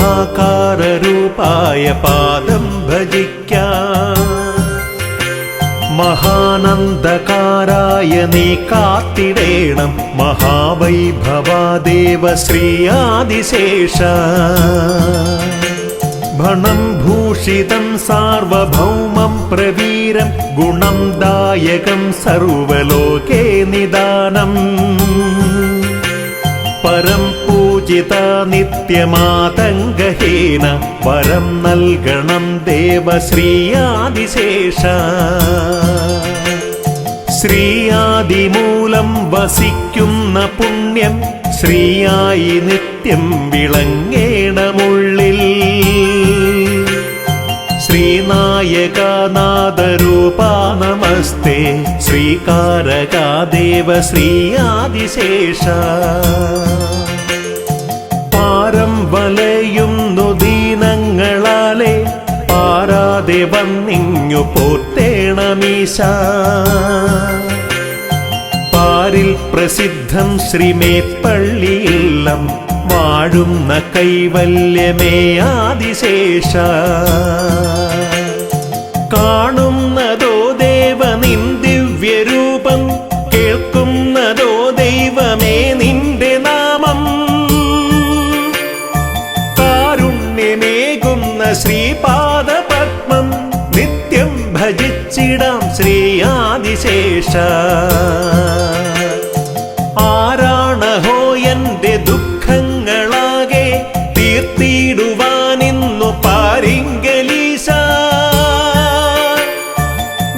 മഹാകാരരൂപായ പാദം ഭജിക്കാം. മഹാനന്ദകാരായ നീ കാത്തിടേണം മഹാവൈഭവാദേവ ശ്രീയാദിശേഷ. ഭണം ഭൂഷിതം സാർവഭൗമം പ്രവീരം ഗുണം ദായകം സർവലോകേ നിദാനം. പരം പൂജിത നിത്യമാതംഗഹീന വരം നൽകണം ദേവ ശ്രീയാദിശേഷ. ശ്രീയാദിമൂലം വസിക്കുന്ന പുണ്യം ശ്രീയായി നിത്യം വിളങ്ങേണമുള്ളിൽ. ശ്രീനായകനാദരൂപാ നമസ്തേ ശ്രീകാരകാദേവ ശ്രീയാദിശേഷ. പാരം വലയുന്നു ദീനങ്ങളാലെ പാരാതെ വന്നിങ്ങു പോറ്റേണമീശ. പാരിൽ പ്രസിദ്ധം ശ്രീമേപ്പള്ളിയില്ലം വാഴുന്ന കൈവല്യമേ ആദിശേഷ. കാണുന്നതോ ദേവ നിൻ ദിവ്യരൂപം കേൾക്കുന്നതോ ദൈവമേ നിന്റെ നാമം. കാരുണ്യമേകുന്ന ശ്രീപാദപത്മം നിത്യം ഭജിച്ചിടാം ശ്രീയാദിശേഷ. ആരാണഹോ എന്റെ ദുഃഖങ്ങളാകെ തീർത്തിടുവാനിന്നു പാരിങ്കലീശ.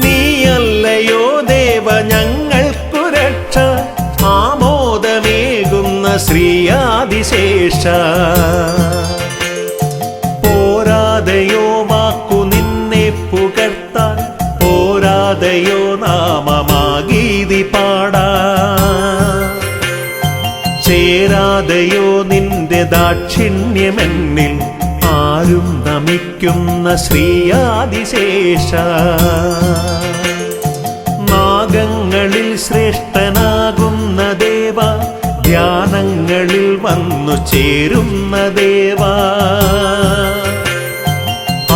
നീയല്ലയോ ദേവ ഞങ്ങൾക്കു രക്ഷ ആമോദമേകുന്ന ശ്രീയാദിശേഷ. പോരാതയോ വാക്കു നിന്നെ പുകഴ്ത്താൻ പോരാതയോ നാമമാഗീതി പാടാ. ചേരാതയോ നിന്റെ ദാക്ഷിണ്യമെന്നിൽ ആരും നമിക്കുന്ന ശ്രീയാദിശേഷ. നാഗങ്ങളിൽ ശ്രേഷ്ഠനാകുന്ന ദേവ ധ്യാനങ്ങളിൽ വന്നു ചേരുന്ന ദേവ.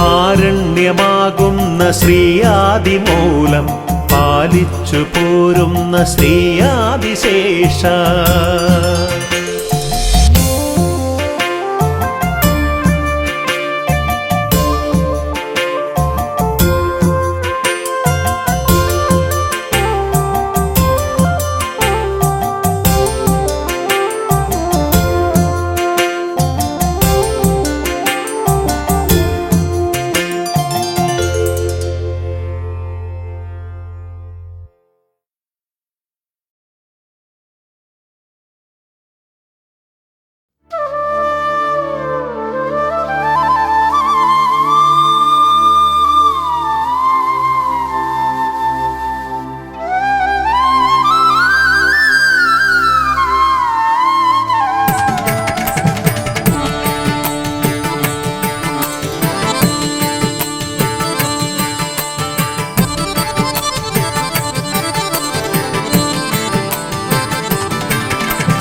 ആരണ്യമാകുന്ന ശ്രീയാദിമൂലം പാലിച്ചു പോരുന്ന ശ്രീയാദിശേഷ.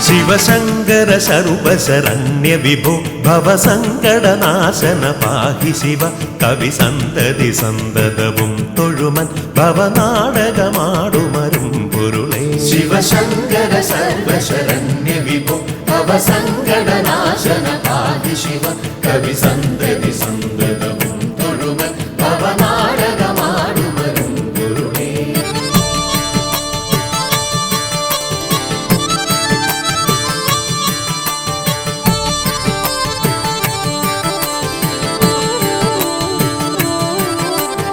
ശിവശങ്കര സർവശരണ്യ വിഭോ ഭവസങ്കടനാശന പാഹി ശിവ. കവി സന്തതി സന്തതവും തൊഴുമൻ ഭവനാടകമാടുമരും പൊരുളേ. ശിവശങ്കര സർവശരണ്യ വിഭോ ഭവസങ്കടനാശന പാഹി ശിവ. കവി സന്തതി സന്തതവും തൊഴുമൻ ഭവനാടകമാടുമരും പൊരുളേ.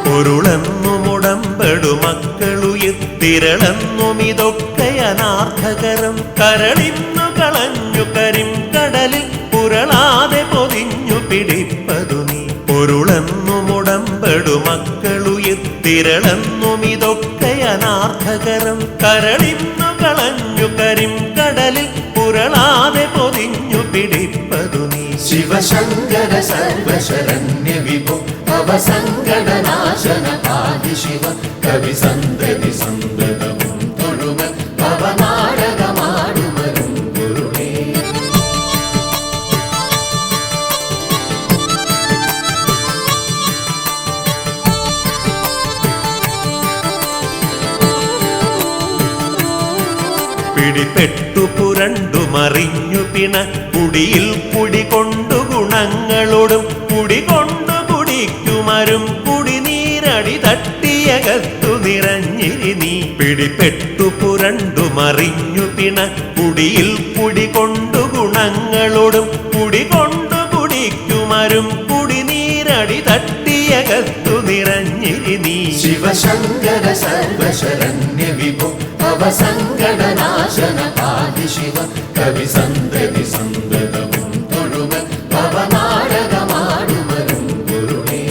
പൊരുളെന്നുമുടമ്പടു മക്കളുയിർത്തിരളെന്നുമിതൊക്കെ അനാർത്ഥകരം. കരളിന്നു കളഞ്ഞു കരിം കടലിൽ പുരളാതെ പൊതിഞ്ഞു പിടിപ്പതു നീ. പൊരുളെന്നുമുടമ്പടു മക്കളുയിർത്തിരളെന്നുമിതൊക്കെ അനാർത്ഥകരം. കരളിന്നു കളഞ്ഞു കരിം കടലിൽ പുരളാതെ പൊതിഞ്ഞു പിടിപ്പതു നീ. ശിവശങ്കര സർവശരണ്യ വിഭോ ഭവസങ്കടനാശന പാഹി ശിവ. കവി സന്തതി സന്തതവും തൊഴുമൻ ഭവനാടകമാടുമരും പൊരുളേ. പിടിപ്പെട്ടു പുരണ്ടു മറിഞ്ഞു പിണ കുടിയിൽ കുടികൊണ്ടു ഗുണങ്ങളോടും കുടികൊണ്ടു കുടിക്കുമരും കുടിനീരടി തട്ടിയകത്തു നിറഞ്ഞിരി നീ പിടിപ്പെട്ടു പുരണ്ടു മറിഞ്ഞു പിണ കുടിയിൽ കുടികൊണ്ടു ഗുണങ്ങളോടും കുടികൊണ്ടു കുടിക്കുമരും കുടിനീരടി തട്ടിയകത്തു നിറഞ്ഞിരി നീ ശിവശങ്കര സർവശരണ്യ വിഭോ ഭവസങ്കടനാശന ആദി ശിവ കവി സന്തതി സന്തതവും തൊഴുമ ഭവനാടകമാടുമരും ഗുരുവേ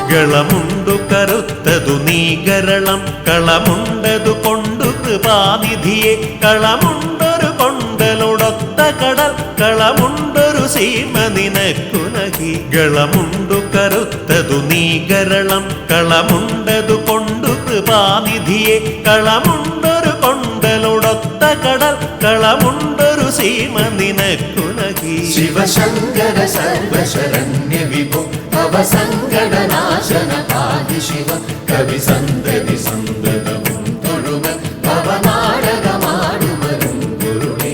കളമുണ്ടു കറുത്തതു നീ ഗരളം കളമുണ്ടതു കൊണ്ടു കൃപാനിധിയെ കളമുണ്ടൊരു കൊണ്ടലൊടൊത്ത കടൽ കളമുണ്ടൊരു സീമ നിനക്കു നഹി കളമുണ്ടു കറുത്തതു നീ ഗരളം കളമുണ്ടതു കൊണ്ടു കൃപാനിധിയെ കളമുണ്ടൊരു കൊണ്ടലൊടൊത്ത കടൽ കളമുണ്ടൊരു സീമ നിനക്കു നഹി ശിവശങ്കര സർവശരണ്യ വിഭോ ഭവസങ്കടനാശന ആദി ശിവ കവി സന്തതി സന്തതവും തൊഴുമ ഭവനാടകമാടുമരും ഗുരുവേ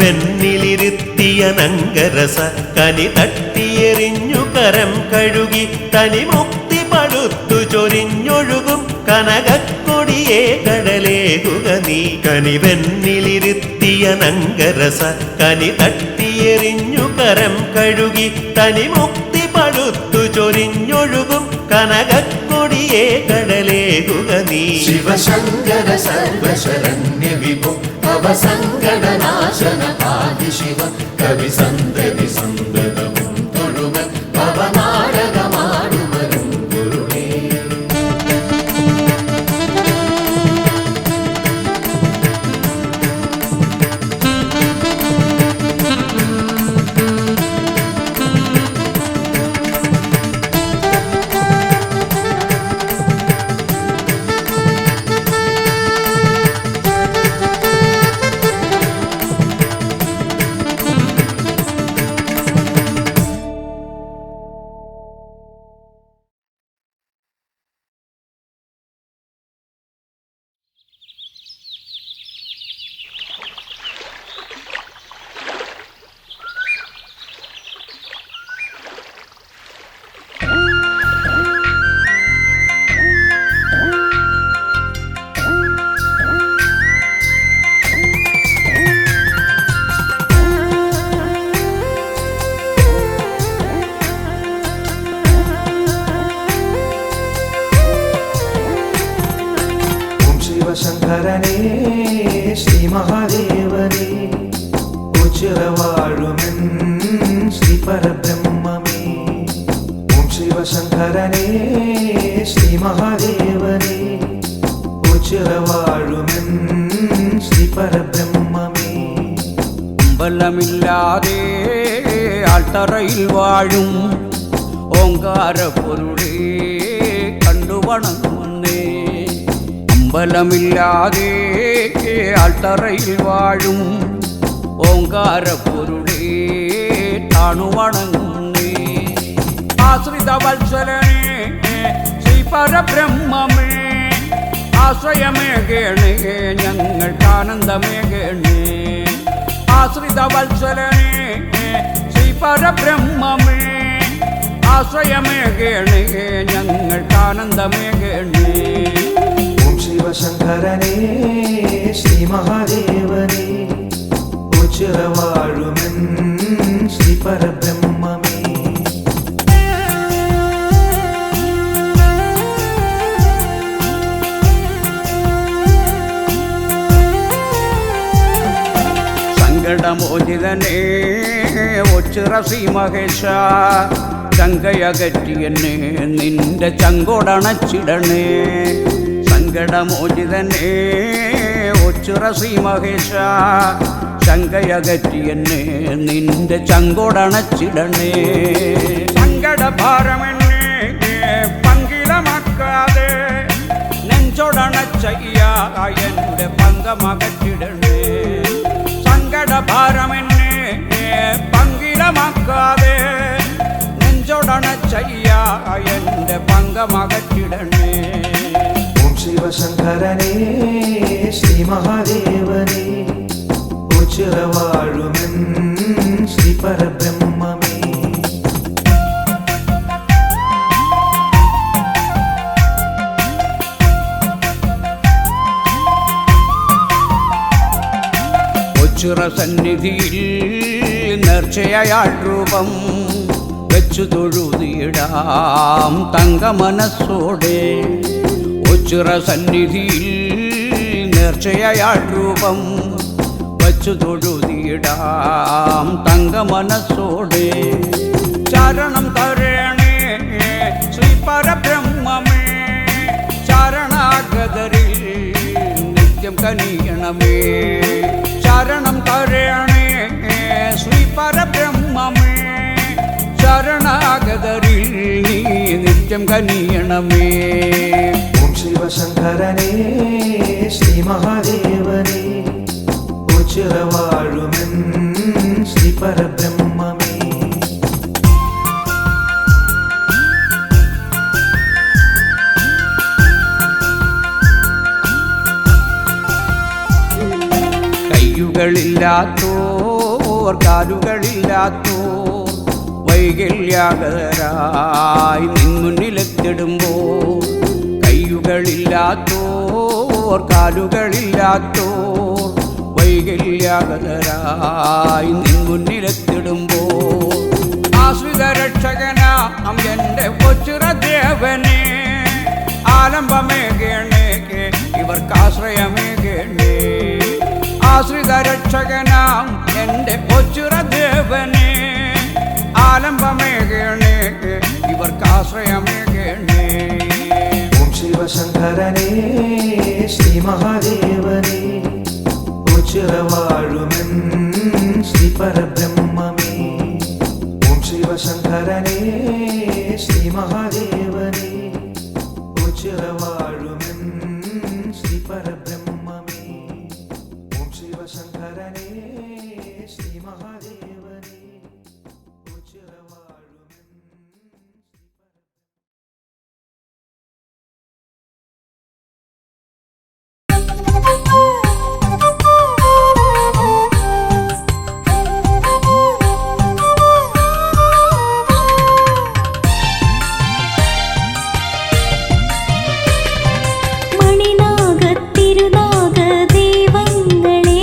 കനിവെന്നിലിരുത്തിയ നങ്കരസ കനി തട്ടിയെറിഞ്ഞു കരം കഴുകി തനിമുക്തി പടുത്തു ചൊരിഞ്ഞൊഴുകും കനകക്കൊടിയെ കടലേകുക നീ കനിവെന്നിലിരുത്തിയ നങ്കരസ കനി തട്ടിയെറിഞ്ഞു കരം കഴുകി തനിമുക്തി പടുത്തു ചൊരിഞ്ഞൊഴുകും കനകക്കൊടിയെ കടലേകുക നീ ശിവശങ്കര സർവശരണ്യ വിഭോ ഭവസങ്കടനാശന ആദി ശിവ കവി സന്തതി സന്തതവും തൊഴുമ ഭവനാടകമാടുമരും ഗുരുവേ ശിവശങ്കരനേ ശ്രീ മഹാദേവനേ ഉച്ചിറവാഴുമെൻ ശ്രീ പരബ്രഹ്മമേ ഓം ശിവശങ്കരനേ ശ്രീ മഹാദേവനേ ഉച്ചിറവാഴുമെൻ ശ്രീ പരബ്രഹ്മമേ അമ്പലമില്ലാതെ ആൾത്തറയിൽ വാഴും ഓങ്കാര പൊരുളേ കണ്ടുവണങ്ങുന്നേ അമ്പലമില്ലാതെ ആൾത്തറയിൽ വാഴും ഓങ്കാര പൊരുളേ താണുവണങ്ങുന്നേ ആശ്രിത വത്സലനേ ശ്രീ പരബ്രഹ്മമേ ആശ്രയമേകേണേ ഞങ്ങൾക്കാനന്ദമേകേണേ ആശ്രിത വത്സലനേ ശ്രീ പരബ്രഹ്മമേ ആശ്രയമേകേണേ ഞങ്ങൾക്കാനന്ദമേകേണേ ഓം ശിവശങ്കരനേ ശ്രീ മഹാദേവനേ ഉച്ചിറവാഴുമെൻ ശ്രീ പരബ്രഹ്മമേ സങ്കടമോചിതനേ ഒച്ചിറ ശ്രീ മഹേശ ചങ്കയകറ്റിയെന്നെ നിന്റെ ചങ്കോടണച്ചിടണേ സങ്കടമോചിതനേ ഒച്ചിറ ശ്രീ മഹേശ ശങ്കയകറ്റി എന്നെ നിന്റെ ചങ്കോടണച്ചിടണേ. സങ്കടഭാരമെന്നെ പങ്കിലമാക്കാതെ നെഞ്ചോടണച്ചയ്യ എന്റെ പങ്കമകറ്റിടണേ. സങ്കടഭാരമെന്നെ പങ്കിലമാക്കാതെ നെഞ്ചോടണച്ചയ്യ എന്റെ പങ്കമകറ്റിടണേ. ഓം ശിവശങ്കരനേ ശ്രീ മഹാദേവനേ ഉച്ചിറവാഴുമെൻ ശ്രീ പരബ്രഹ്മമേ. ഉച്ചിറ സന്നിധിയിൽ നേർച്ചയാൾ രൂപം വെച്ചു തൊഴുതിയിടാം തങ്ക മനസ്സോടെ. ഉച്ചിറ സന്നിധിയിൽ നേർച്ചയാൾ രൂപം വച്ചു തൊഴുതിയിടാം തങ്ക മനസ്സോടെ. ചരണം തരണേ ശ്രീ പരബ്രഹ്മമേ, ചരണാഗതരിൽ നിത്യം കനിയണമേ. ചരണം തരണേ ശ്രീ പരബ്രഹ്മമേ, ശരണാഗതരിൽ നീ നിത്യം കനിയണമേ. ഓം ശിവശങ്കരനേ ശ്രീ മഹാദേവനേ ഉച്ചിറവാഴുമെൻ ശ്രീ പരബ്രഹ്മമേ. കയ്യുകളില്ലാത്തോർ കാലുകളില്ലാത്തോർ വൈകല്യാകരായി നിൻ മുന്നിലെത്തിടുമ്പോൾ. കയ്യുകളില്ലാത്തോർ കാലുകളില്ലാത്തോർ വൈകല്യാകരായി നിൻ മുന്നിലെത്തിടുമ്പോൾ. ആശ്രിത രക്ഷകനാം എന്റെ കൊച്ചുരദേവനെ ആലംബമേകേണേ ഇവർക്കാശ്രയമേകേണേ. ആശ്രിത രക്ഷകനാം എന്റെ കൊച്ചുരദേവനെ ആലംബമേകേണേ ഇവർക്കാശ്രയമേകേണേ. ഓം ശിവശങ്കരനേ ശ്രീ മഹാദേവനേ ഉച്ചിറവാഴുമെൻ ശ്രീ പരബ്രഹ്മമേ. ഓം ശിവശങ്കരനേ ശ്രീ മഹാദേവനേ ഉച്ചിറവാഴുമെൻ ശ്രീ പരബ്രഹ്മമേ. ഓം ശിവശങ്കരനേ ശ്രീ മഹാദേവനേ ഉച്ചിറവാഴുമെൻ മണിനാഗത്തിരുനാഗ ദൈവങ്ങളെ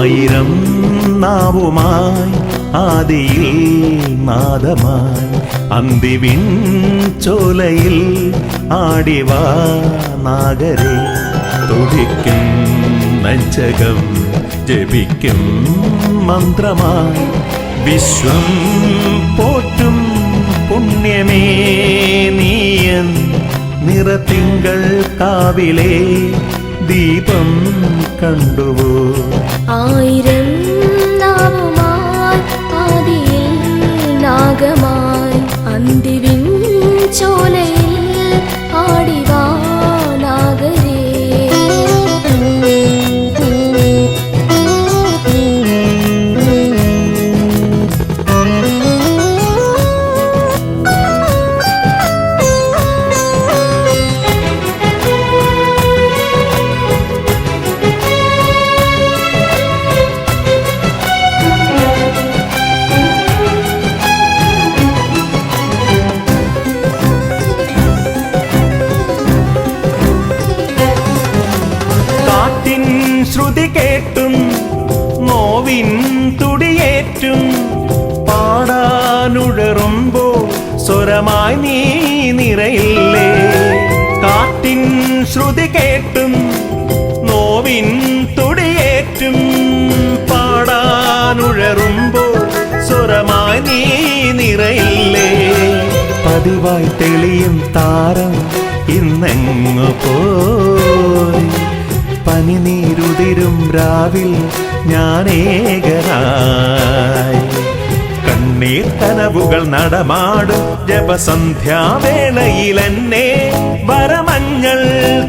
ആയിരം നാവുമായി ആദിയിൽ നാദമായി അന്തിവിൻ ചോലയിൽ ആടിവാ നാഗരെ തുടിക്കും നെഞ്ചകം ജപിക്കും മന്ത്രമായി വിശ്വം പോറ്റും പുണ്യമേ നീയൻ നിറത്തിങ്കൾ കാവിലെ ദീപം കണ്ടുവോ ആയിരം നാവുമായി ആദിയിൽ നാഗമായി അന്തിവിൻ ചോലയിൽ ആടിവാ നാഗരേ ശ്രുതി കേട്ടും നോവിൻ തുടിയേറ്റും പാടാനുഴറുമ്പോ സ്വരമായി നീ നിറയില്ലേ കാറ്റിൻ ശ്രുതി കേട്ടും നോവിൻ തുടിയേറ്റും പാടാനുഴറുമ്പോ സ്വരമായി നീ നിറയില്ലേ പതിവായി തെളിയും താരം ഇന്നെങ്ങു പോയി പനിനീരുതിരും രാവിൽ ഞാനേകനായി കണ്ണീർ കനവുകൾ നടമാടും ജപസന്ധ്യാവേളയിൽ എന്നെ വരമഞ്ഞൾ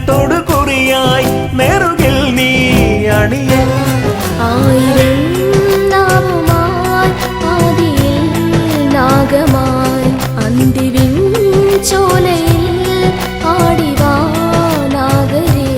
തൊടുകുറിയായി നെറുകിൽ നീ അണിയ ആയിരം നാവുമായി ആദിയിൽ നാഗമായി അന്തിവിൻ ചോലയിൽ ആടിവാ നാഗരേ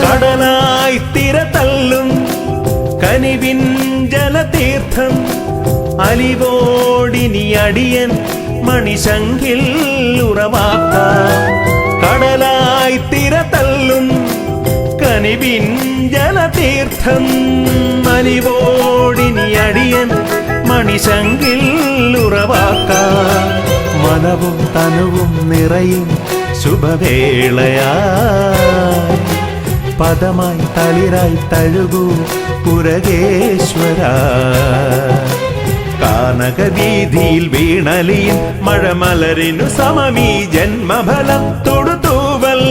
കടലായി തിരതല്ലും കനിവിൻ ജലതീർത്ഥം അലിവോടിനി അടിയൻ മണിശങ്കിൽ ഉറവാക്കാം കടലായി തിരതല്ലും കനിവിൻ ജലതീർത്ഥം അലിവോടിനി അടിയൻ മണിശങ്കിൽ ഉറവാക്കാം മനവും തനുവും നിറയും ശുഭവേളയായി പദമായി തളിരായി തഴുകൂ പുരകേശ്വര കാനകവീതിയിൽ വീണലിയും മഴമലരിനു സമമീ ജന്മഫലം തൊടുതൂവൽ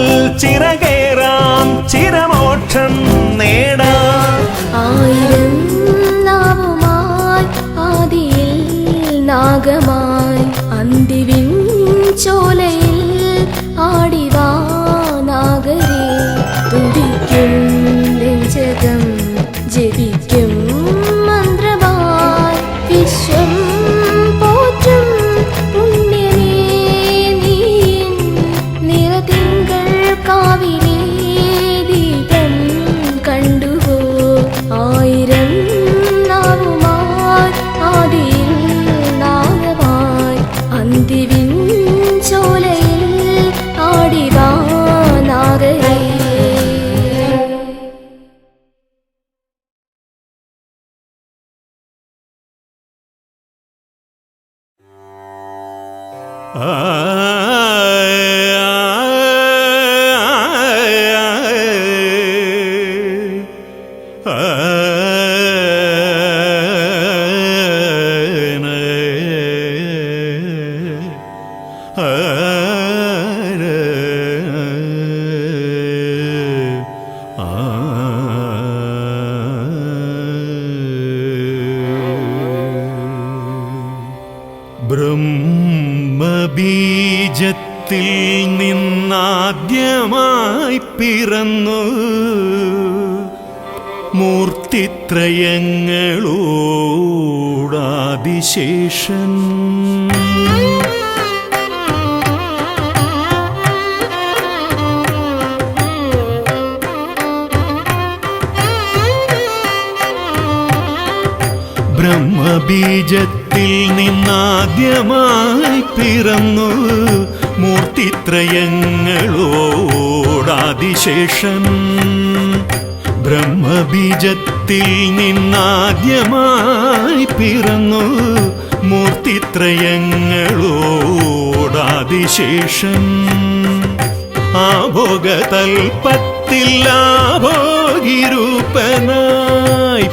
ചിറകേറാം ചിരമോക്ഷം നേടാം ആയിരം നാവുമായി ആദിയിൽ നാഗമായി അന്തിവിൻ ചോലയിൽ ആടിവാ നാഗരേ തുടിക്കും നെഞ്ചകം ജപിക്കും മന്ത്രമായി വിശ്വം പോറ്റും പുണ്യമേ നീയൻ നിറതിങ്കൾ കാവിലെ ദീപം കണ്ടുവോ ആയിരം നാവുമായി ആദിയിൽ നാഗമായി അന്തിവിൻ ചോലയിൽ ആടിവാ നാഗരേ ബ്രഹ്മബീജത്തിൽ നിന്നാദ്യമായി പിറന്നു മൂർത്തിത്രയങ്ങളോടാദിശേഷൻ ബ്രഹ്മബീജത്തിൽ നിന്നാദ്യമായി പിറന്നു മൂർത്തിത്രയങ്ങളോടാദിശേഷൻ ബ്രഹ്മബീജത്തിൽ നിന്നാദ്യമായി പിറന്നു മൂർത്തിത്രയങ്ങളോടാദിശേഷൻ ആഭോഗതൽപ്പത്തിൽ ആഭോഗിരൂപനായി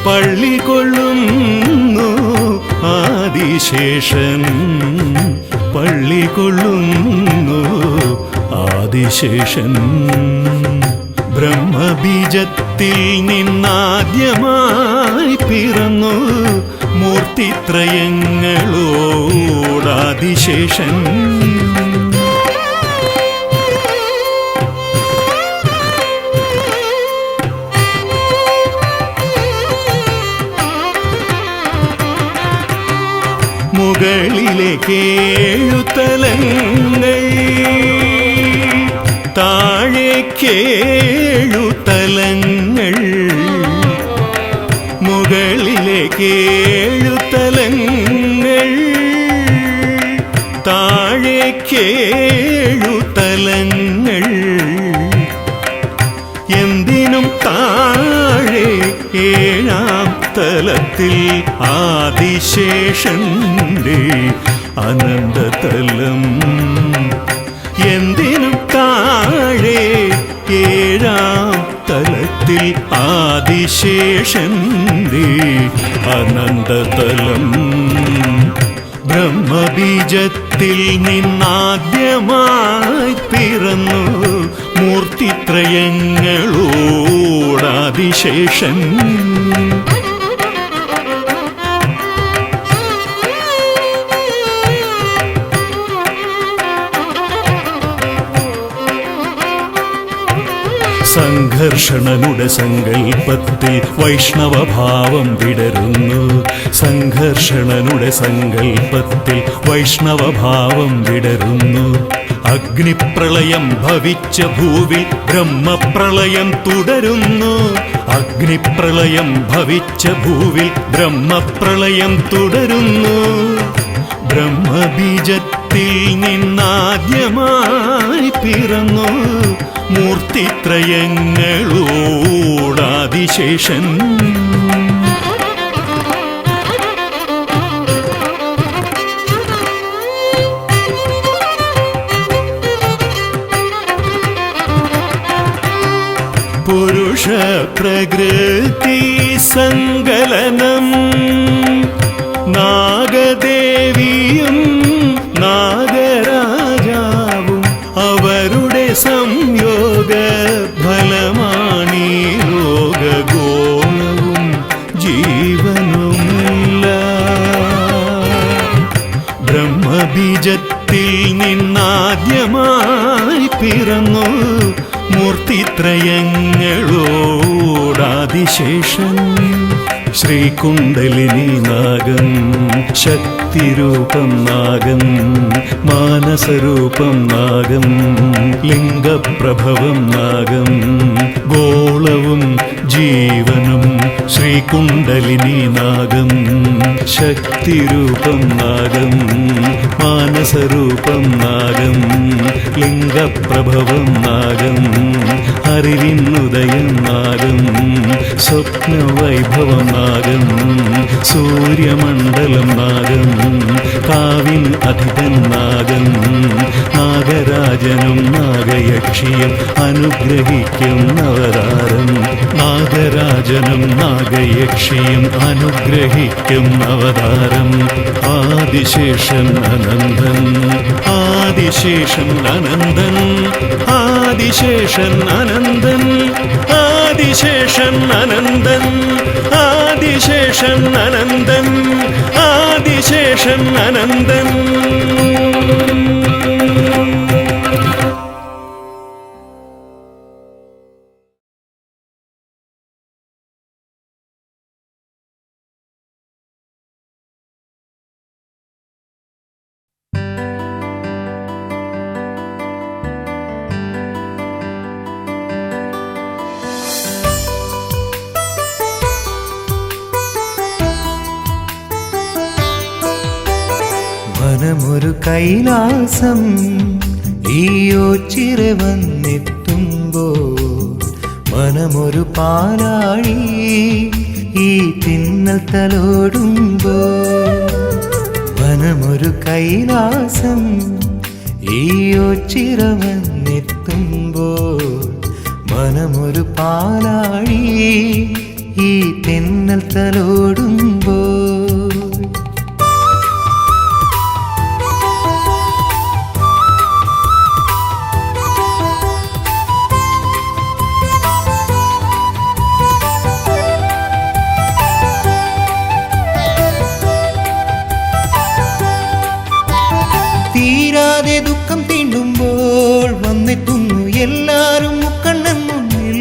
പള്ളി കൊള്ളുന്നു ആദിശേഷൻ പള്ളി കൊള്ളുന്നു ആദിശേഷൻ ബ്രഹ്മബീജത്തിൽ നിന്നാദ്യമായി പിറന്നു മൂർത്തിത്രയങ്ങളോടാദിശേഷൻ മുകളിലേക്കേഴുതലങ്ങൾ താഴേക്കേഴുതലങ്ങൾ മുകളിലേക്കേഴുതലങ്ങൾ താഴേക്കേഴുതലങ്ങൾ എന്തിനും താഴെ ഏഴാം തലത്തിൽ ആദിശേഷന്റെ അനന്തതലം എന്തിനും താഴെ ഏഴാം തലത്തിൽ ആദിശേഷന്റെ അനന്തതലം ബ്രഹ്മബീജത്തിൽ നിന്നാദ്യമായി പിറന്നു മൂർത്തിത്രയങ്ങളോടാദിശേഷൻ സംഘർഷണനുടെ സങ്കൽപ്പത്തിൽ വൈഷ്ണവഭാവം വിടരുന്നു സംഘർഷണനുടെ സങ്കൽപ്പത്തിൽ വൈഷ്ണവഭാവം വിടരുന്നു അഗ്നിപ്രളയം ഭവിച്ച ഭൂവിൽ ബ്രഹ്മപ്രളയം തുടരുന്നു അഗ്നിപ്രളയം ഭവിച്ച ഭൂവിൽ ബ്രഹ്മപ്രളയം തുടരുന്നു ബ്രഹ്മബീജത്തിൽ നിന്നാദ്യമായി പിറന്നു മൂർത്തിത്രയങ്ങളോടാദിശേഷൻ പുരുഷ പ്രകൃതി സങ്കലനം നാഗദേവിയും നാഗരാജാവും അവരുടെ സംയോഗ ഫലമാണീ ലോകഗോളവും ജീവനുമില്ല ബ്രഹ്മബീജത്തിൽ നിന്നാദ്യമായി പിറന്നു മൂർത്തിത്രയങ്ങളോടാദിശേഷൻ ശ്രീകുണ്ടലിനി നാഗം ശക്തിരൂപം നാഗം മാനസരൂപം നാഗം ലിംഗപ്രഭവം നാഗം ഗോളവും ജീവനും ശ്രീകുണ്ടലിനി നാഗം ശക്തിരൂപം നാഗം മാനസരൂപം നാഗം ലിംഗപ്രഭവം നാഗം അറിവിനുദയം നാഗം സ്വപ്നവൈഭവം നാഗം സൂര്യമണ്ഡലം നാഗം കാവിൻ അധിപൻ നാഗം നാഗരാജനും നാഗയക്ഷിയും അനുഗ്രഹിക്കും അവതാരം നാഗരാജനും നാഗയക്ഷിയും അനുഗ്രഹിക്കും അവതാരം ആദിശേഷൻ അനന്തൻ ആദിശേഷൻ അനന്തൻ ആദിശേഷൻ അനന്തൻ ആദിശേഷൻ അനന്തൻ ആദിശേഷൻ അനന്തൻ ആദിശേഷൻ അനന്തൻ കൈലാസം ഈയോ ചിറ വന്നെത്തുമ്പോ മനമൊരു പാലാഴി ഈ തിന്നൽ തലോടുമ്പോ മനമൊരു കൈലാസം ഈയോ ചിറ വന്നെത്തുമ്പോ മനമൊരു പാലാഴി ഈ തിന്നൽ തലോടുമ്പോ തീരാതെ ദുഃഖം തീണ്ടുമ്പോൾ വന്നെത്തുന്നു എല്ലാരും മുക്കണ്ണൻ മുന്നിൽ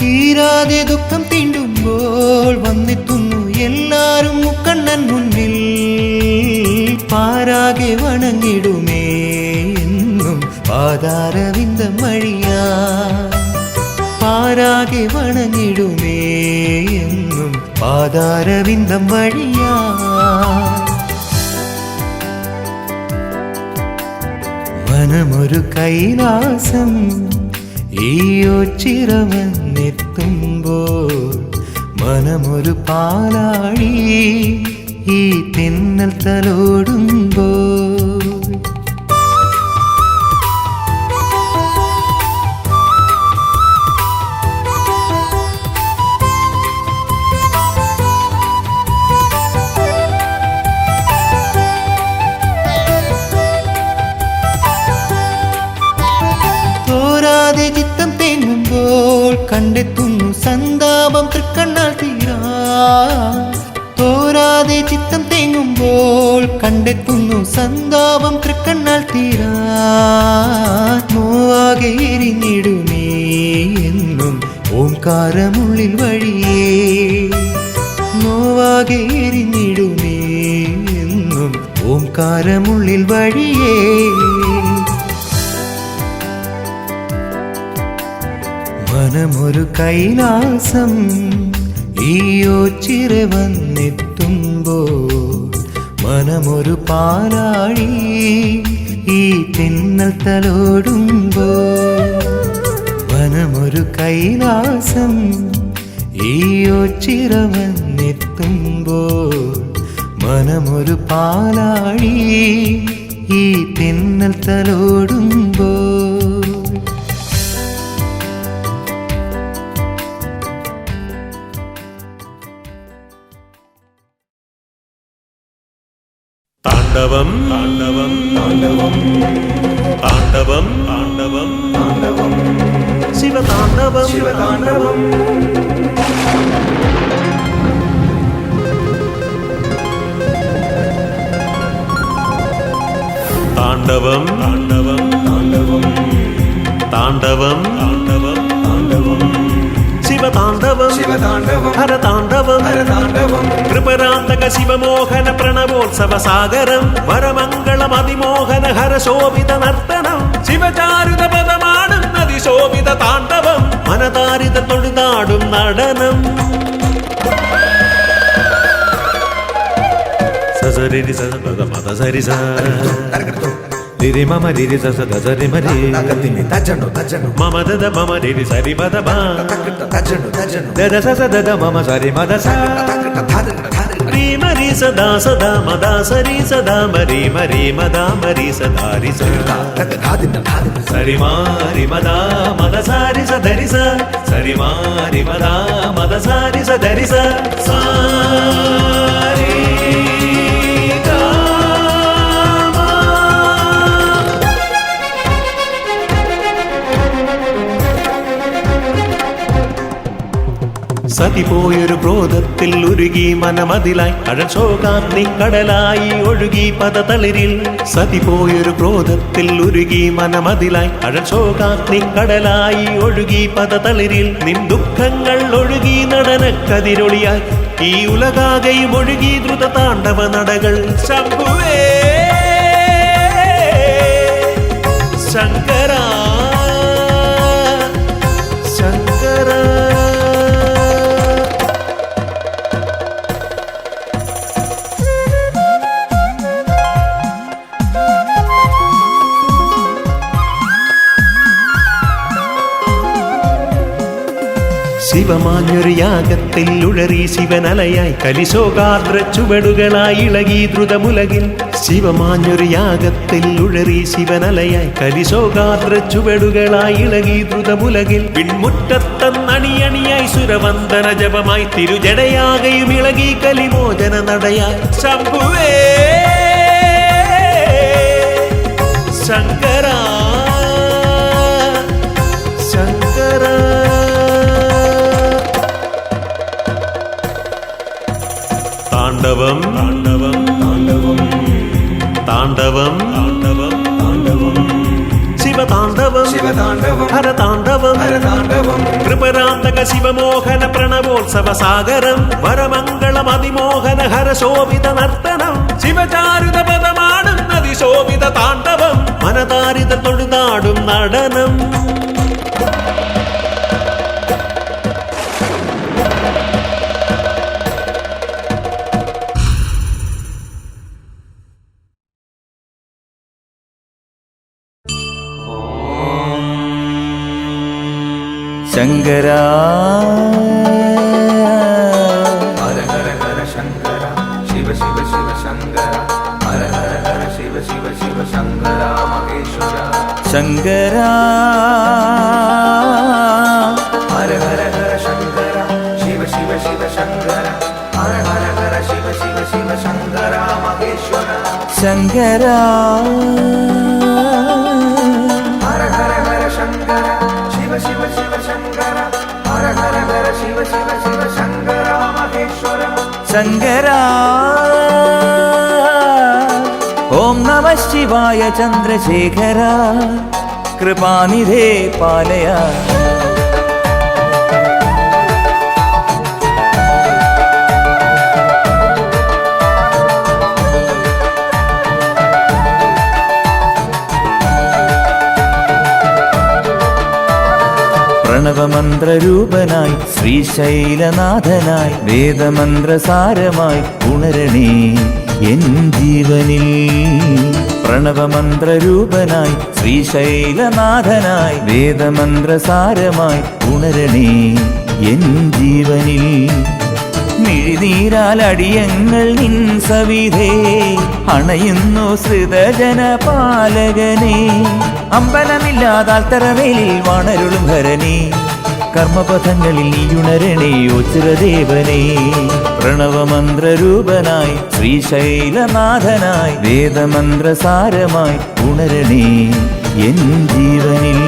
തീരാതെ ദുഃഖം തീണ്ടുമ്പോൾ വന്നെത്തുന്നു എല്ലാരും മുക്കണ്ണൻ മുന്നിൽ പാരാകെ വണങ്ങിടുമേ എന്നും പാതാരവിന്ദം വഴിയാ പാരാകെ വണങ്ങിടുമേ എന്നും പാതാരവിന്ദം വഴിയാ മനമൊരു കൈലാസം ഈയോ ചിറ വന്നെത്തുമ്പോൾ മനമൊരു പാലാഴി ഈ തിന്നൽ തലോടുമ്പോൾ തോരാതെ ചിത്തം തേങ്ങുമ്പോൾ കണ്ടെത്തുന്നു സന്താപം തൃക്കണ്ണാൽ തീരാ തോരാതെ ചിത്തം തേങ്ങുമ്പോൾ കണ്ടെത്തുന്നു സന്താപം തൃക്കണ്ണാൽ തീരാ നോവാകെ എരിഞ്ഞിടുമേ എന്നും ഓംകാരമുള്ളിൽ വഴിയേ നോവാകെ എരിഞ്ഞിടുമേ എന്നും ഓംകാരമുള്ളിൽ വഴിയേ മനമൊരു കൈലാസം ഈയോ ചിറ വന്നെത്തുമ്പോ മനമൊരു പാലാഴി ഈ തിന്നൽ തലോടുമ്പോ മനമൊരു കൈലാസം ഈയോ ചിറ വന്നെത്തുമ്പോ മനമൊരു പാലാഴി ഈ തിന്നൽ തലോടുമ്പോ താണ്ഡവം താണ്ഡവം താണ്ഡവം താണ്ഡവം താണ്ഡവം താണ്ഡവം ശിവതാണ്ഡവം ശിവതാണ്ഡവം താണ്ഡവം താണ്ഡവം താണ്ഡവം താണ്ഡവം താണ്ഡവം താണ്ഡവം ശിവതാണ്ഡവം ശിവതാണ്ഡവം ഹരതാണ്ഡവം ഹരതാണ്ഡവം കൃപരാന്തക ശിവമോഹന പ്രണവോത്സവ സാഗരം വരമംഗളം അതിമോഹന ഹരശോഭിത നർത്തനം ശിവചാരുത പദമാടും അതിശോഭിത താണ്ഡവം മനതാരിത തൊഴുതാടും നടനം സസരി സദ മദ സരി സ രിരി മമ രിരി സസ ദസരി മരി മമ ദദ മമ രിരി സരി മദ മ ദദ സസ ദദ മമ സരി മദ സ രി മരി സദാ സദാ മദ സരി സദാ മരി മരി മദ മരി സദാ രി സ സരി മാരി മദ മദ സാരി സദരി സ സരി മാരി മദ മദ സാരി സദരി സ സാരി സതി പോയൊരു ക്രോധത്തിൽ ഉരുകി മനമതിലായി അഴശോകാഗ്നി കടലായി ഒഴുകി പദതളിരിൽ സതി പോയൊരു ക്രോധത്തിൽ ഉരുകി മനമതിലായി അഴശോകാഗ്നി കടലായി ഒഴുകി പദതളിരിൽ നിൻ ദുഃഖങ്ങൾ ഒഴുകി നടനക്കതിരൊളിയായി ഈ ഉലകാകയും ഒഴുകി ദ്രുത താണ്ഡവ നടകൾ ശംഭുവേ ശങ്കര ശങ്കര ശിവമാഞ്ഞൊരു യാഗത്തിൽ ഉഴറി ശിവനലയായി കലിശോകാർദ്ര ചുവടുകളായി ഇളകി ദ്രുതമുലകിൽ. ശിവമാഞ്ഞൊരു യാഗത്തിൽ ഉഴറി ശിവനലയായി കലിശോകാർദ്ര ചുവടുകളായി ഇളകി ദ്രുതമുലകിൽ. പിൻമുറ്റത്തന്നണിയണിയായി സുരവന്ദന ജപമായി തിരുജടയാകയും ഇളകി കലിമോചന നടയായി. ശംഭുവേ ശങ്കര ശങ്കര. താണ്ഡവം താണ്ഡവം താണ്ഡവം താണ്ഡവം താണ്ഡവം താണ്ഡവം ശിവതാണ്ഡവം ശിവതാണ്ഡവം ഹരതാണ്ഡവം ഹരതാണ്ഡവം കൃപരാന്തക ശിവമോഹന പ്രണവോത്സവ സാഗരം വരമംഗളം അതിമോഹന ഹരശോഭിത നർത്തനം ശിവചാരുത പദമാടും അതിശോഭിത താണ്ഡവം മനതാരിത തൊഴുതാടും നടനം. ശങ്കര ഹര ഹര ഹര ശങ്കര ശിവ ശിവ ശിവ ശങ്കര ഹര ഹര ഹര ശിവ ശിവ ശിവ ശങ്കര മഹേശ്വര. ശങ്കര ഹര ഹര ഹര ശങ്കര ശിവ ശിവ ശിവ ശങ്കര ഹര ഹര ഹര ശിവ ശിവ ശിവ ശങ്കര മഹേശ്വര. ശങ്കര ഹര ഹര ഹര ശങ്കര ശിവ ശിവ ശിവ ശങ്കര ഹര ഹര ഹര ശിവ ശിവ ശിവ ശങ്കര മഹേശ്വര. ശങ്കര ഓം നമ ശിവായ ചന്ദ്രശേഖര കൃപാനിധേ പാലയ. പ്രണവമന്ത്രരൂപനായി ശ്രീശൈലനാഥനായി വേദമന്ത്രസാരമായി ഉണരണേ എൻ ജീവനിൽ. പ്രണവമന്ത്രരൂപനായി ശ്രീശൈലനാഥനായി വേദമന്ത്രസാരമായി ഉണരണേ എൻ ജീവനിൽ. മിഴിനീരാൽ അടിയങ്ങൾ നിൻ സവിധേ അണയുന്നു ശ്രുതജന പാലകനെ. അമ്പലമില്ലാതാൽ തറവേലിൽ വാണരുളും ഹരനേ കർമ്മപഥങ്ങളിൽ നീയുണരണേ ഓച്ചിരദേവനേ. പ്രണവമന്ത്രരൂപനായി ശ്രീശൈലനാഥനായി വേദമന്ത്രസാരമായി ഉണരണേ എൻ ജീവനിൽ.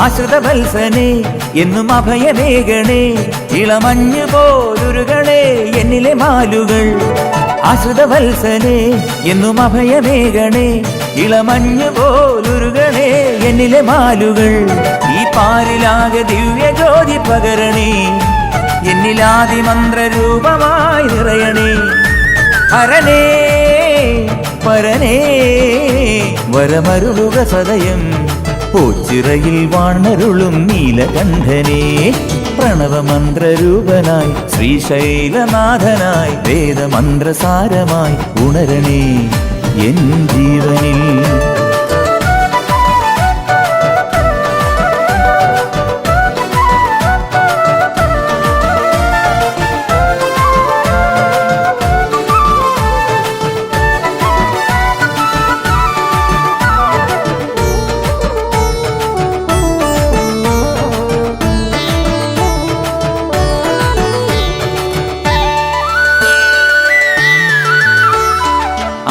ആശ്രിതവത്സനെ എന്നും അഭയമേകണേ ഇളമഞ്ഞു പോലുരുകളെ എന്നിലെ മാലുകൾ. ആശ്രിതവത്സനെ എന്നും അഭയമേകണേ ഇളമഞ്ഞു പോലുരുകളെ എന്നിലെ മാലുകൾ. ഈ പാരിലാകെ ദിവ്യജ്യോതി പകരണേ എന്നിലാദിമന്ത്രരൂപമായി നിറയണേ. ഹരനേ പരനേ വരമരുളുക സദയം ഓച്ചിറയിൽ വാണരുളും നീലകണ്ഠനേ. പ്രണവമന്ത്രരൂപനായി ശ്രീശൈലനാഥനായി വേദമന്ത്രസാരമായി ഉണരണേ എൻ ജീവനിൽ.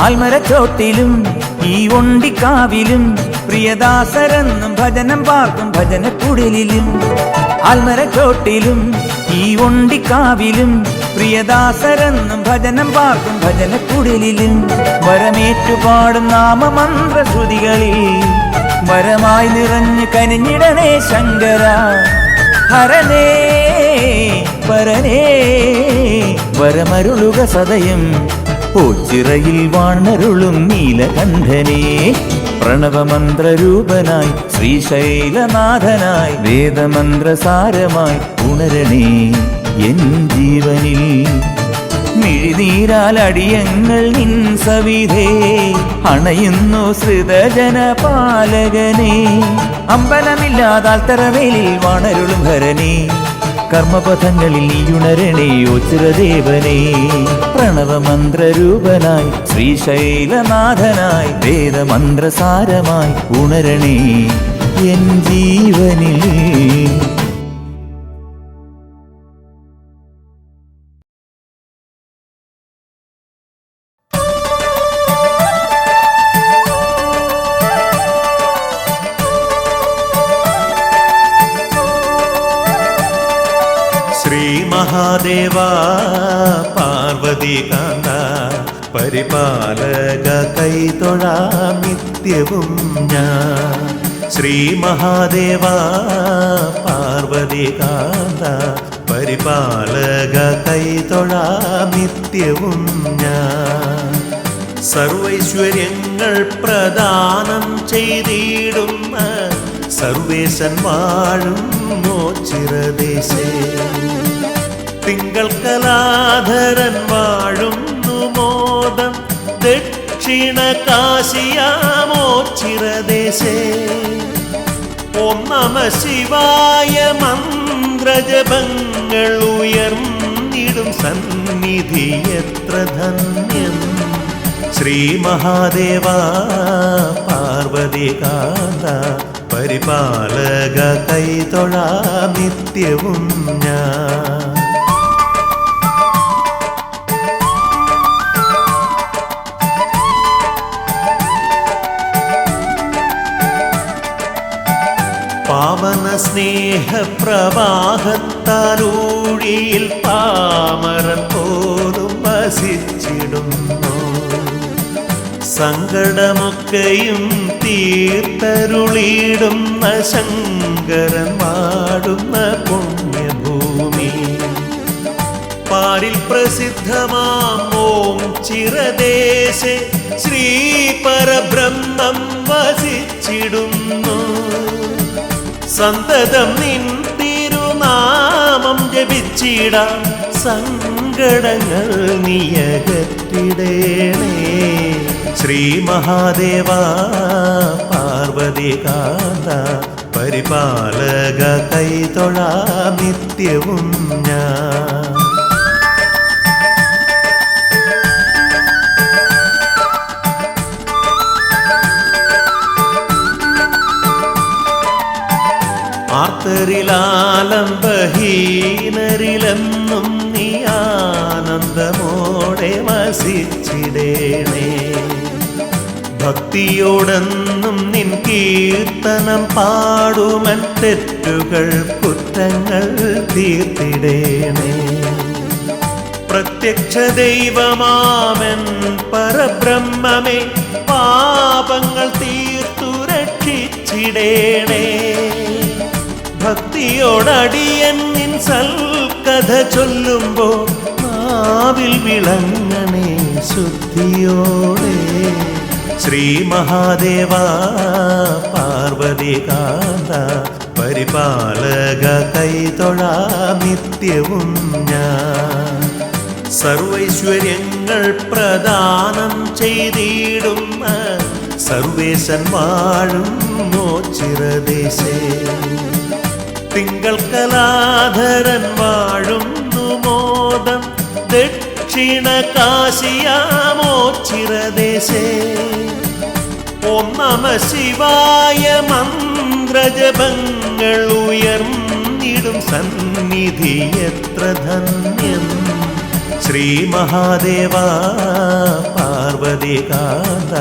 ആൽമരച്ചോട്ടിലും ഈ ഒണ്ടിക്കാവിലും പ്രിയദാസരെന്നും ഭജനം പാർക്കും ഭജനക്കുടിലും. ആൽമരച്ചോട്ടിലും ഈ ഒണ്ടിക്കാവിലും പ്രിയദാസരെന്നും ഭജനം പാർക്കും ഭജനക്കുടിലും. വരമേറ്റുപാടും നാമമന്ത്രശ്രുതികളിൽ വരമായി നിറഞ്ഞു കനിഞ്ഞിടണേ ശങ്കര. ഹരനേ പരനേ വരമരുളുക സദയം ഓച്ചിറയിൽ വാണരുളും നീലകണ്ഠനേ പ്രണവമന്ത്രരൂപനായി ശ്രീശൈലനാഥനായി വേദമന്ത്രസാരമായി ഉണരണേ എൻ ജീവനിൽ മിഴിനീരാൽ അടിയങ്ങൾ നിൻ സവിധേ അണയുന്നു ശ്രുതജന പാലകനേ അമ്പലമില്ലാതാൽ തറവേലിൽ വാണരുളും ഹരനേ കർമ്മപഥങ്ങളിൽ നീയുണരണേ ഓച്ചിറദേവനേ പ്രണവമന്ത്രരൂപനായി ശ്രീശൈലനാഥനായി വേദമന്ത്രസാരമായി ഉണരണേ എൻ ജീവനിൽ. ശ്രീ മഹാദേവ പാർവതികാന്ത പരിപാലക കൈതൊഴാം നിത്യവും ഞാൻ. ശ്രീ മഹാദേവ പാർവതികാന്ത പരിപാലക കൈതൊഴാം നിത്യവും ഞാൻ. സർവൈശ്വര്യങ്ങൾ പ്രദാനം ചെയ്തിടുന്ന സർവേശൻ വാഴും ഓച്ചിറദേശേ തിങ്കൾ കലാധരൻ വാഴുന്നു മോദം ദക്ഷിണ കാശിയാമോച്ചിറദേശേ. ഓം നമ ശിവായ മന്ത്രജപങ്ങൾ ഉയർന്നിടും സന്നിധി എത്ര ധന്യം. ശ്രീ മഹാദേവ പാർവതികാന്ത പരിപാലക കൈതൊഴാം നിത്യവും ഞാൻ. പാവന സ്നേഹപ്രവാഹത്താലൂഴിയിൽ പാമരൻ പോലും വസിച്ചിടുന്നു. സങ്കടമൊക്കെയും തീർത്തരുളിടുന്ന ശങ്കരൻ വാടുന്ന പുണ്യഭൂമി. പാരിൽ പ്രസിദ്ധമാം ഓംചിറദേശേ ശ്രീ പരബ്രഹ്മം വസിച്ചിടുന്നു. സന്തതം നിൻ തിരുനാമം ജപിച്ചിടാം സങ്കടങ്ങൾ നീയകറ്റിടേണേ. ശ്രീ മഹാദേവ പാർവതികാന്ത പരിപാലക കൈതൊഴാം നിത്യവും ഞാൻ. ആർത്തരിലാലംബഹീനരിലെന്നും നീ ആനന്ദമോടെ വസിച്ചിടേണേ. ഭക്തിയോടെന്നും നിൻ കീർത്തനം പാടുമൻ തെറ്റുകൾ കുറ്റങ്ങൾ തീർത്തിടേണേ. പ്രത്യക്ഷ ദൈവമാമൻ പരബ്രഹ്മമേ പാപങ്ങൾ തീർത്തു രക്ഷിച്ചിടേണേ. ഭക്തിയോടടിയൻ നിൻ സൽക്കഥ ചൊല്ലുമ്പോ നാവിൽ വിളങ്ങണേ ശുദ്ധിയോടെ. ശ്രീ മഹാദേവ പാർവതികാന്ത പരിപാലക കൈതൊഴാം നിത്യവും ഞാൻ. സർവൈശ്വര്യങ്ങൾ പ്രദാനം ചെയ്തിടുന്ന സർവേശൻ വാഴും ഓച്ചിറദേശേ തിങ്കൾ കലാധരൻ വാഴുന്നു മോദം ദക്ഷിണ കാശിയാമോച്ചിറദേശേ. ഓം നമ ശിവായ മന്ത്രജപങ്ങൾ ഉയർന്നിടും സന്നിധി എത്ര ധന്യം. ശ്രീ മഹാദേവ പാർവതികാന്ത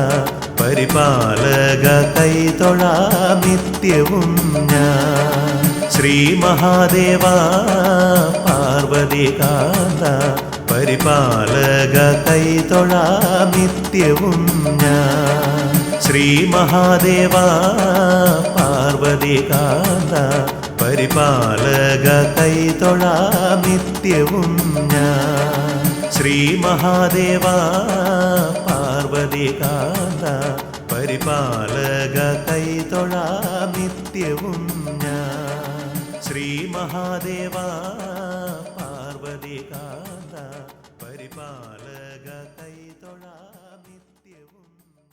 പരിപാലക കൈതൊഴാം നിത്യവും ഞാൻ. ശ്രീ മഹാദേവ പാർവതികാന്ത പരിപാലക കൈതൊഴാം നിത്യവും ഞാൻ. ശ്രീ മഹാദേവ പാർവതികാന്ത പരിപാലക കൈതൊഴാം നിത്യവും ഞാൻ. ശ്രീ മഹാദേവ പാർവതി കാന്ത പരിപാലക കൈതൊഴാ നിത്യവും ഞാൻ. ശ്രീ മഹാദേവ പാർവതി കാന്ത പരിപാലക കൈതൊഴാ നിത്യവും ഞാൻ.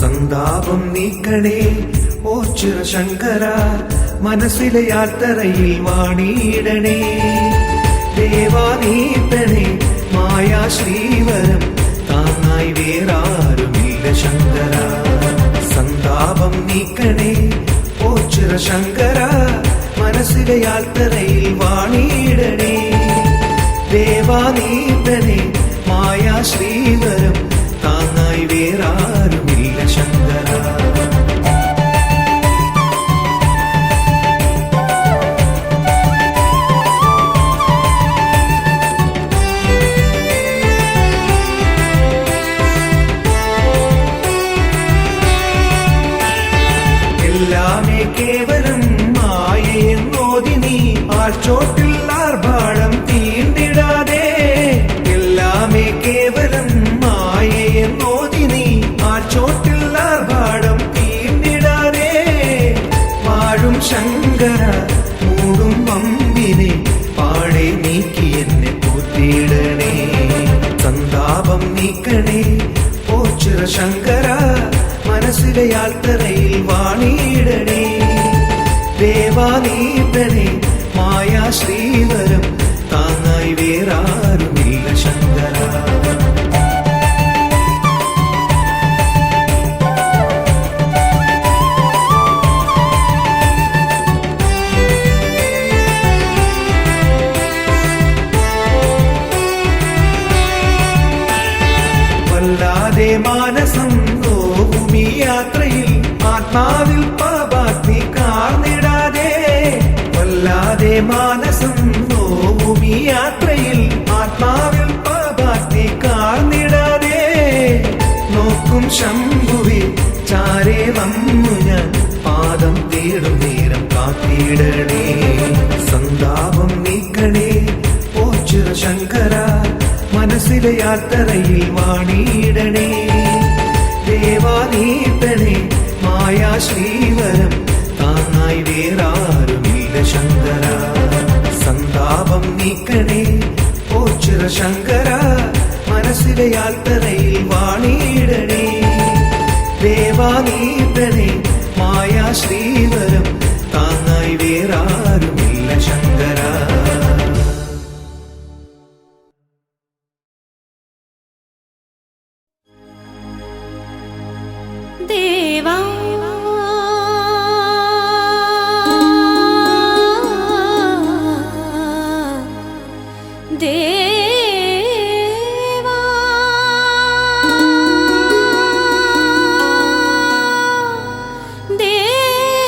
സന്താപം നീക്കണേ ഓ ശിവശങ്കര, മനസ്സിലെ യാത്രയിൽ വാണിയിടണേ. ദേവാനീട്ടണേ മായാ ശ്രീവരം, താങ്ങായി വേറാരുമില്ല ശങ്കര. സന്താപം നീക്കണേ ഓ ശിവശങ്കര, മനസ്സിലെ യാത്രയിൽ വാണിയിടണേ. ദേവാനീട്ടണേ മായാ ശ്രീവരം, താങ്ങായി വേറാരുമില്ല ശങ്കര. എല്ലാമേ കേവലം മായയെന്നോതി നീ ആഴ്ചോട്ടിൽ ആർഭാടം തീണ്ടിടാതെ. എല്ലാമേ കേവലം മായയെന്നോതി നീ ആഴ്ചോട്ടിൽ ആർഭാടം തീണ്ടിടാതെ. വാഴും ശങ്കര മൂടും വമ്പിനെ പാടെ നീക്കി എന്നെ പൂത്തിയിടണേ. സന്താപം നീക്കണേ ഓ ശിവശങ്കര, മനസ്സിലെ യാത്രയിൽ വാണിയിടണേ. ദേവാനീട്ടണേ മായാ ശ്രീവരം, താങ്ങായി വേറാരുമില്ല ശങ്കര. വല്ലാതെ മാനസം നോവും ഈ യാത്രയിൽ, ആത്മാവിൽ പാപാഗ്നി കാർന്നിടാതെ. വല്ലാതെ മാനസം നോവും ഈ യാത്രയിൽ, ആത്മാവിൽ പാപാഗ്നി കാർന്നിടാതെ. നോക്കും ശംഭുവേ ചാരേ വന്നു ഞാൻ, പാദം തേടും നേരം കാത്തിടണേ. സന്താപം നീക്കണേ ഓ ശിവശങ്കര, മനസ്സിലെ യാത്രയിൽ വാണിയിടണേ. ദേവാനീട്ടണേ മായാ ശ്രീവരം, താങ്ങായി വേറാരുമില്ല ശങ്കര. സന്താപം നീക്കണേ ഓ ശിവശങ്കര, മനസ്സിലെ യാത്രയിൽ വാണിയിടണേ. ദേവാനീട്ടണേ മായാ ശ്രീവരം, താങ്ങായി വേറാരുമില്ല ശങ്കര. ദേവാ ദേവാ ദേവാ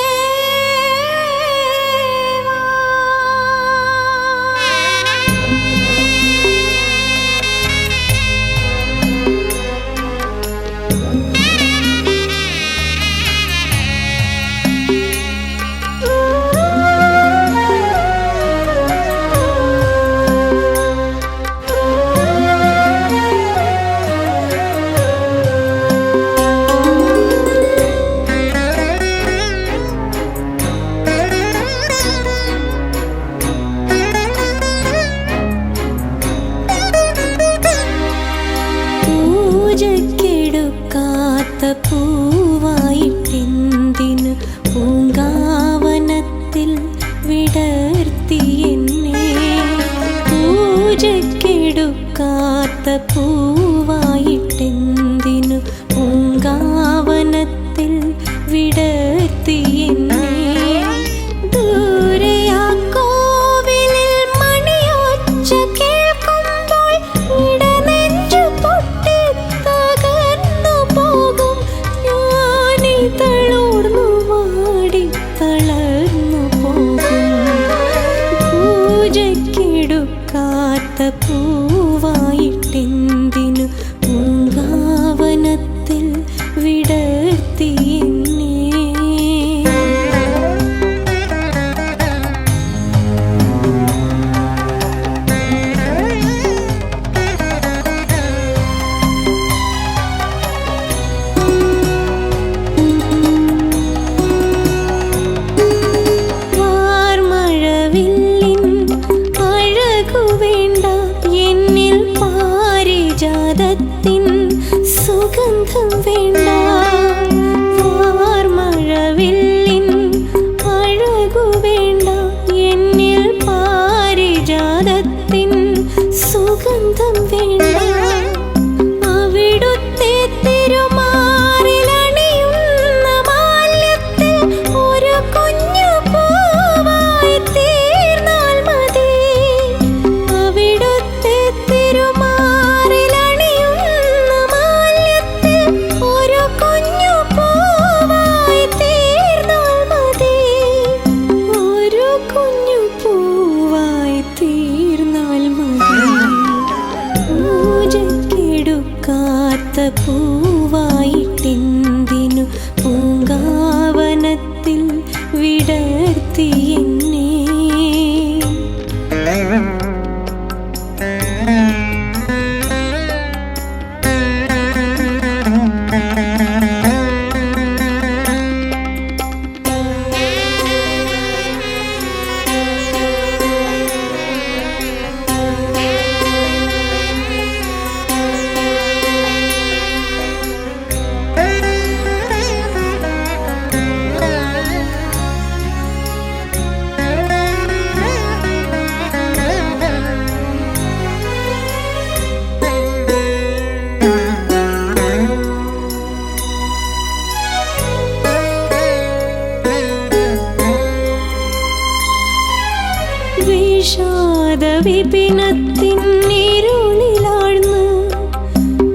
വിപിനത്തിന്നിരുളിലാഴ്ന്ന്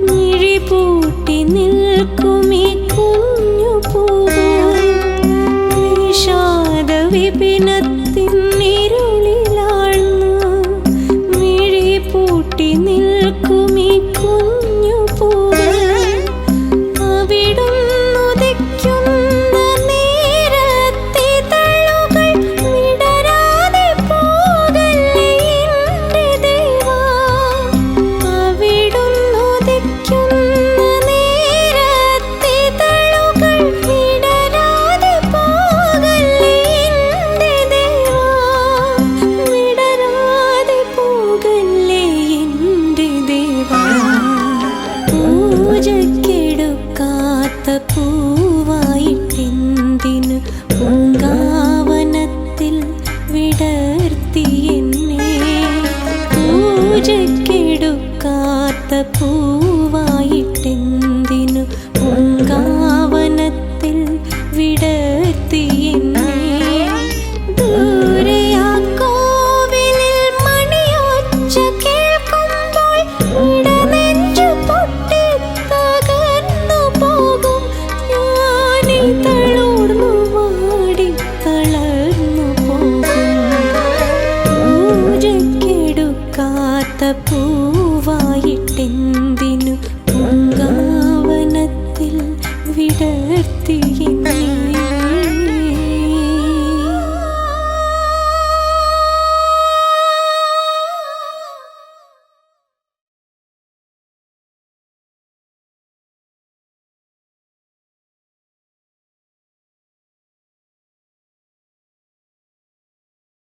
മിഴിപൂട്ടി നിൽക്കുമീ കുഞ്ഞു പൂവായി വിഷാദ വിപിന